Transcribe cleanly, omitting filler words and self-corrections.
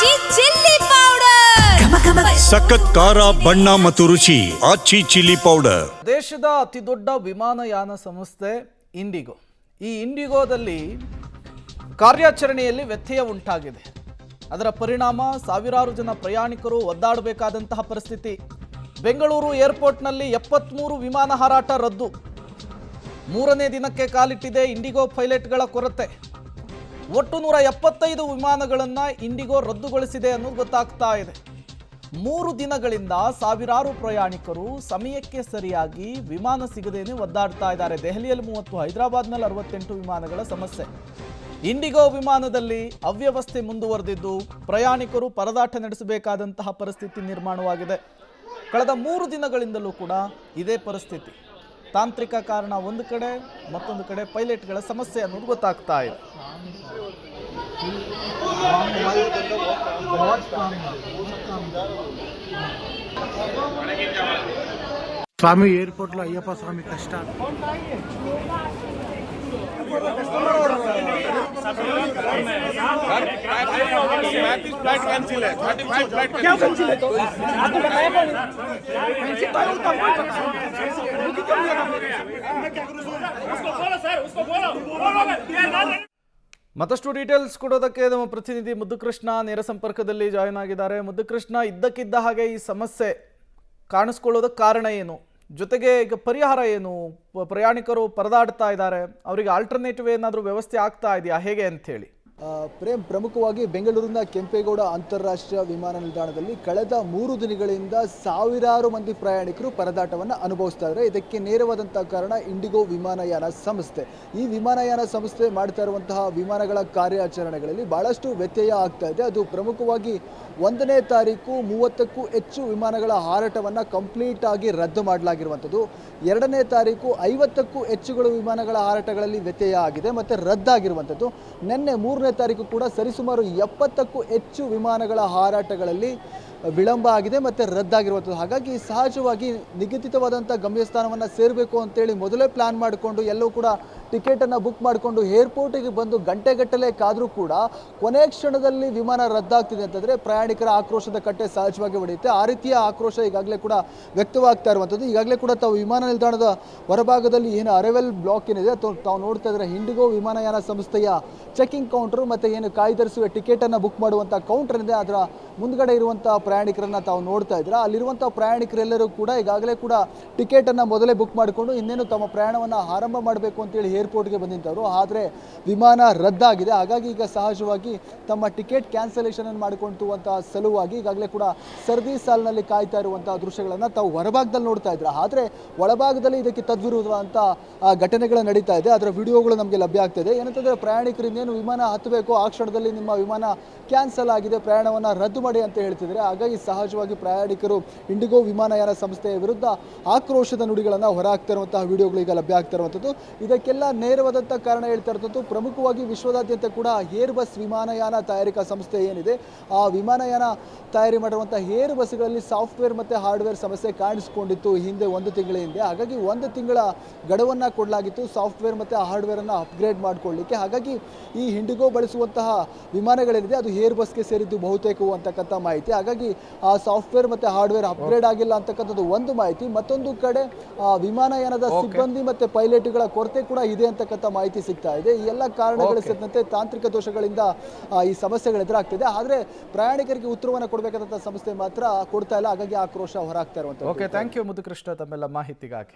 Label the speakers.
Speaker 1: ಆಚಿ chilli powder
Speaker 2: ಸಖತ್ ಖಾರ ಬಣ್ಣ ಮತ್ತು ರುಚಿ ಆಚಿ ಚಿಲ್ಲಿ ಪೌಡರ್.
Speaker 3: ದೇಶದ ಅತಿದೊಡ್ಡ ವಿಮಾನಯಾನ ಸಂಸ್ಥೆ ಇಂಡಿಗೋ. ಈ ಇಂಡಿಗೋದಲ್ಲಿ ಕಾರ್ಯಾಚರಣೆಯಲ್ಲಿ ವ್ಯತ್ಯಯ ಉಂಟಾಗಿದೆ. ಅದರ ಪರಿಣಾಮ ಸಾವಿರಾರು ಜನ ಪ್ರಯಾಣಿಕರು ಒದ್ದಾಡಬೇಕಾದಂತಹ ಪರಿಸ್ಥಿತಿ. ಬೆಂಗಳೂರು ಏರ್ಪೋರ್ಟ್ನಲ್ಲಿ 73 ವಿಮಾನ ಹಾರಾಟ ರದ್ದು. ಮೂರನೇ ದಿನಕ್ಕೆ ಕಾಲಿಟ್ಟಿದೆ ಇಂಡಿಗೋ ಪೈಲಟ್ಗಳ ಕೊರತೆ. ಒಟ್ಟು 175 ವಿಮಾನಗಳನ್ನು ಇಂಡಿಗೋ ರದ್ದುಗೊಳಿಸಿದೆ ಅನ್ನೋದು ಗೊತ್ತಾಗ್ತಾ ಇದೆ. 3 ದಿನಗಳಿಂದ ಸಾವಿರಾರು ಪ್ರಯಾಣಿಕರು ಸಮಯಕ್ಕೆ ಸರಿಯಾಗಿ ವಿಮಾನ ಸಿಗದೇನೆ ಒದ್ದಾಡ್ತಾ ಇದ್ದಾರೆ. ದೆಹಲಿಯಲ್ಲಿ 30, ಹೈದರಾಬಾದ್ನಲ್ಲಿ 68 ವಿಮಾನಗಳ ಸಮಸ್ಯೆ. ಇಂಡಿಗೋ ವಿಮಾನದಲ್ಲಿ ಅವ್ಯವಸ್ಥೆ ಮುಂದುವರೆದಿದ್ದು ಪ್ರಯಾಣಿಕರು ಪರದಾಟ ನಡೆಸಬೇಕಾದಂತಹ ಪರಿಸ್ಥಿತಿ ನಿರ್ಮಾಣವಾಗಿದೆ. ಕಳೆದ 3 ದಿನಗಳಿಂದಲೂ ಕೂಡ ಇದೇ ಪರಿಸ್ಥಿತಿ. ತಾಂತ್ರಿಕ ಕಾರಣ ಒಂದು ಕಡೆ, ಮತ್ತೊಂದು ಕಡೆ ಪೈಲಟ್ಗಳ ಸಮಸ್ಯೆ ಅನ್ನೋದು ಗೊತ್ತಾಗ್ತಾ ಇದೆ.
Speaker 4: స్వామి ఎయిర్పోర్ట్ లో అయ్యప్ప స్వామి కష్టాలు
Speaker 3: ಮತ್ತಷ್ಟು ಡೀಟೇಲ್ಸ್ ಕೊಡೋದಕ್ಕೆ ನಮ್ಮ ಪ್ರತಿನಿಧಿ ಮುದ್ದುಕೃಷ್ಣ ನೇರ ಸಂಪರ್ಕದಲ್ಲಿ ಜಾಯಿನ್ ಆಗಿದ್ದಾರೆ. ಮುದ್ದುಕೃಷ್ಣ, ಇದ್ದಕ್ಕಿದ್ದ ಹಾಗೆ ಈ ಸಮಸ್ಯೆ ಕಾಣಿಸ್ಕೊಳ್ಳೋದಕ್ಕೆ ಕಾರಣ ಏನು? ಜೊತೆಗೆ ಈಗ ಪರಿಹಾರ ಏನು? ಪ್ರಯಾಣಿಕರು ಪರದಾಡ್ತಾ ಇದ್ದಾರೆ, ಅವರಿಗೆ ಆಲ್ಟರ್ನೇಟಿವ್ ಏನಾದರೂ ವ್ಯವಸ್ಥೆ ಆಗ್ತಾ ಇದೆಯಾ, ಹೇಗೆ ಅಂತ ಹೇಳಿ?
Speaker 5: ಪ್ರೇಮ್, ಪ್ರಮುಖವಾಗಿ ಬೆಂಗಳೂರಿನ ಕೆಂಪೇಗೌಡ ಅಂತಾರಾಷ್ಟ್ರೀಯ ವಿಮಾನ ನಿಲ್ದಾಣದಲ್ಲಿ ಕಳೆದ 3 ದಿನಗಳಿಂದ ಸಾವಿರಾರು ಮಂದಿ ಪ್ರಯಾಣಿಕರು ಪರದಾಟವನ್ನು ಅನುಭವಿಸ್ತಾ ಇದ್ದಾರೆ. ಇದಕ್ಕೆ ನೇರವಾದಂತಹ ಕಾರಣ ಇಂಡಿಗೋ ವಿಮಾನಯಾನ ಸಂಸ್ಥೆ. ಈ ವಿಮಾನಯಾನ ಸಂಸ್ಥೆ ಮಾಡ್ತಾ ಇರುವಂತಹ ವಿಮಾನಗಳ ಕಾರ್ಯಾಚರಣೆಗಳಲ್ಲಿ ಬಹಳಷ್ಟು ವ್ಯತ್ಯಯ ಆಗ್ತಾ ಇದೆ. ಅದು ಪ್ರಮುಖವಾಗಿ 1ನೇ ತಾರೀಕು 30ಕ್ಕೂ ಹೆಚ್ಚು ವಿಮಾನಗಳ ಹಾರಾಟವನ್ನು ಕಂಪ್ಲೀಟ್ ಆಗಿ ರದ್ದು ಮಾಡಲಾಗಿರುವಂಥದ್ದು. 2ನೇ ತಾರೀಕು 50ಕ್ಕೂ ಹೆಚ್ಚುಗಳು ವಿಮಾನಗಳ ಹಾರಾಟಗಳಲ್ಲಿ ವ್ಯತ್ಯಯ ಆಗಿದೆ ಮತ್ತು ರದ್ದಾಗಿರುವಂಥದ್ದು. ನಿನ್ನೆ 3ನೇ ತಾರೀಕು ಕೂಡ ಸರಿಸುಮಾರು 70ಕ್ಕೂ ಹೆಚ್ಚು ವಿಮಾನಗಳ ಹಾರಾಟಗಳಲ್ಲಿ ವಿಳಂಬ ಆಗಿದೆ ಮತ್ತು ರದ್ದಾಗಿರುವಂಥದ್ದು. ಹಾಗಾಗಿ ಸಹಜವಾಗಿ ನಿಗದಿತವಾದಂಥ ಗಮ್ಯಸ್ಥಾನವನ್ನು ಸೇರಬೇಕು ಅಂತೇಳಿ ಮೊದಲೇ ಪ್ಲಾನ್ ಮಾಡಿಕೊಂಡು ಎಲ್ಲವೂ ಕೂಡ ಟಿಕೆಟನ್ನು ಬುಕ್ ಮಾಡಿಕೊಂಡು ಏರ್ಪೋರ್ಟಿಗೆ ಬಂದು ಗಂಟೆಗಟ್ಟಲೆ ಕಾದರೂ ಕೂಡ ಕೊನೆ ಕ್ಷಣದಲ್ಲಿ ವಿಮಾನ ರದ್ದಾಗ್ತಿದೆ ಅಂತಂದರೆ ಪ್ರಯಾಣಿಕರ ಆಕ್ರೋಶದ ಕಟ್ಟೆ ಸಹಜವಾಗಿ ಹೊಡೆಯುತ್ತೆ. ಆ ರೀತಿಯ ಆಕ್ರೋಶ ಈಗಾಗಲೇ ಕೂಡ ವ್ಯಕ್ತವಾಗ್ತಾ ಇರುವಂಥದ್ದು. ಈಗಾಗಲೇ ಕೂಡ ತಾವು ವಿಮಾನ ನಿಲ್ದಾಣದ ಹೊರಭಾಗದಲ್ಲಿ ಏನು ಅರೈವಲ್ ಬ್ಲಾಕ್ ಏನಿದೆ ತಾವು ನೋಡ್ತಾ ಇದ್ದಾರೆ. ಇಂಡಿಗೋ ವಿಮಾನಯಾನ ಸಂಸ್ಥೆಯ ಚೆಕಿಂಗ್ ಕೌಂಟರ್ ಮತ್ತು ಏನು ಕಾಯ್ದಿರಿಸುವ ಟಿಕೆಟನ್ನು ಬುಕ್ ಮಾಡುವಂಥ ಕೌಂಟರ್ ಇದೆ, ಅದರ ಮುಂದ್ಗಡೆ ಇರುವಂಥ ಪ್ರಯಾಣಿಕರನ್ನು ತಾವು ನೋಡ್ತಾ ಇದ್ದೀರಾ. ಅಲ್ಲಿರುವಂಥ ಪ್ರಯಾಣಿಕರೆಲ್ಲರೂ ಕೂಡ ಈಗಾಗಲೇ ಕೂಡ ಟಿಕೆಟನ್ನು ಮೊದಲೇ ಬುಕ್ ಮಾಡಿಕೊಂಡು ಇನ್ನೇನು ತಮ್ಮ ಪ್ರಯಾಣವನ್ನು ಆರಂಭ ಮಾಡಬೇಕು ಅಂತೇಳಿ ಏರ್ಪೋರ್ಟ್ಗೆ ಬಂದಿದ್ದವರು. ಆದರೆ ವಿಮಾನ ರದ್ದಾಗಿದೆ. ಹಾಗಾಗಿ ಈಗ ಸಹಜವಾಗಿ ತಮ್ಮ ಟಿಕೆಟ್ ಕ್ಯಾನ್ಸಲೇಷನ್ ಮಾಡಿಕೊಳ್ಳುವಂತಹ ಸಲುವಾಗಿ ಈಗಾಗಲೇ ಕೂಡ ಸರದಿ ಸಾಲಿನಲ್ಲಿ ಕಾಯ್ತಾ ಇರುವಂತಹ ದೃಶ್ಯಗಳನ್ನು ತಾವು ಹೊರಭಾಗದಲ್ಲಿ ನೋಡ್ತಾ ಇದ್ದೀರಾ. ಆದರೆ ಒಳಭಾಗದಲ್ಲಿ ಇದಕ್ಕೆ ತದ್ವಿರುದ್ಧವಂಥ ಘಟನೆಗಳು ನಡೀತಾ ಇದೆ. ಅದರ ವಿಡಿಯೋಗಳು ನಮಗೆ ಲಭ್ಯ ಆಗ್ತಾ ಇದೆ. ಏನಂತಂದರೆ ಪ್ರಯಾಣಿಕರು ಇನ್ನೇನು ವಿಮಾನ ಹತ್ತಬೇಕು, ಆ ಕ್ಷಣದಲ್ಲಿ ನಿಮ್ಮ ವಿಮಾನ ಕ್ಯಾನ್ಸಲ್ ಆಗಿದೆ, ಪ್ರಯಾಣವನ್ನು ರದ್ದು ಮಾಡಿ ಅಂತ ಹೇಳ್ತಿದ್ದಾರೆ. ಹಾಗಾಗಿ ಸಹಜವಾಗಿ ಪ್ರಯಾಣಿಕರು ಇಂಡಿಗೋ ವಿಮಾನಯಾನ ಸಂಸ್ಥೆಯ ವಿರುದ್ಧ ಆಕ್ರೋಶದ ನುಡಿಗಳನ್ನು ಹೊರಹಾಕ್ತಾ ಇರುವಂತಹ ವಿಡಿಯೋಗಳು ಈಗ ಲಭ್ಯ ಆಗ್ತಾ ಇರುವಂಥದ್ದು. ಇದಕ್ಕೆಲ್ಲ ನೇರವಾದಂಥ ಕಾರಣ ಹೇಳ್ತಾ ಇರುವಂಥದ್ದು ಪ್ರಮುಖವಾಗಿ ವಿಶ್ವದಾದ್ಯಂತ ಕೂಡ ಏರ್ ಬಸ್ ವಿಮಾನಯಾನ ತಯಾರಿಕಾ ಸಂಸ್ಥೆ ಏನಿದೆ, ಆ ವಿಮಾನಯಾನ ತಯಾರಿ ಮಾಡಿರುವಂಥ ಏರ್ ಬಸ್ಗಳಲ್ಲಿ ಸಾಫ್ಟ್ವೇರ್ ಮತ್ತು ಹಾರ್ಡ್ವೇರ್ ಸಮಸ್ಯೆ ಕಾಣಿಸಿಕೊಂಡಿತ್ತು ಹಿಂದೆ 1 ತಿಂಗಳ ಹಿಂದೆ. ಹಾಗಾಗಿ 1 ತಿಂಗಳ ಗಡುವನ್ನು ಕೊಡಲಾಗಿತ್ತು ಸಾಫ್ಟ್ವೇರ್ ಮತ್ತು ಹಾರ್ಡ್ವೇರನ್ನು ಅಪ್ಗ್ರೇಡ್ ಮಾಡಿಕೊಳ್ಳಲಿಕ್ಕೆ. ಹಾಗಾಗಿ ಈ ಇಂಡಿಗೋ ಬಳಸುವಂತಹ ವಿಮಾನಗಳೇನಿದೆ ಅದು ಏರ್ ಬಸ್ಗೆ ಸೇರಿದ್ದು ಬಹುತೇಕವು ಅಂತಕ್ಕಂಥ ಮಾಹಿತಿ. ಹಾಗಾಗಿ ಆ ಸಾಫ್ಟ್ವೇರ್ ಮತ್ತು ಹಾರ್ಡ್ವೇರ್ ಅಪ್ಗ್ರೇಡ್ ಆಗಿಲ್ಲ ಅಂತಕ್ಕಂಥದ್ದು ಒಂದು ಮಾಹಿತಿ. ಮತ್ತೊಂದು ಕಡೆ ವಿಮಾನಯಾನದ ಸಿಬ್ಬಂದಿ ಮತ್ತು ಪೈಲಟ್ಗಳ ಕೊರತೆ ಕೂಡ ಇದೆ ಅಂತಕ್ಕಂಥ ಮಾಹಿತಿ ಸಿಗ್ತಾ ಇದೆ. ಈ ಎಲ್ಲ ಕಾರಣಗಳು ಸೇರಿದಂತೆ ತಾಂತ್ರಿಕ ದೋಷಗಳಿಂದ ಈ ಸಮಸ್ಯೆಗಳು ಎದುರಾಗ್ತಿದೆ. ಆದರೆ ಪ್ರಯಾಣಿಕರಿಗೆ ಉತ್ತರವನ್ನು ಕೊಡಬೇಕಾದಂಥ ಸಂಸ್ಥೆ ಮಾತ್ರ ಕೊಡ್ತಾ ಇಲ್ಲ. ಹಾಗಾಗಿ ಆಕ್ರೋಶ ಹೊರಹಾಗ್ತಾ ಇರುವಂಥದ್ದು.
Speaker 3: ಓಕೆ, ಥ್ಯಾಂಕ್ ಯು ಮುದ್ದುಕೃಷ್ಣ ತಮ್ಮೆಲ್ಲ ಮಾಹಿತಿಗಾಗಿ.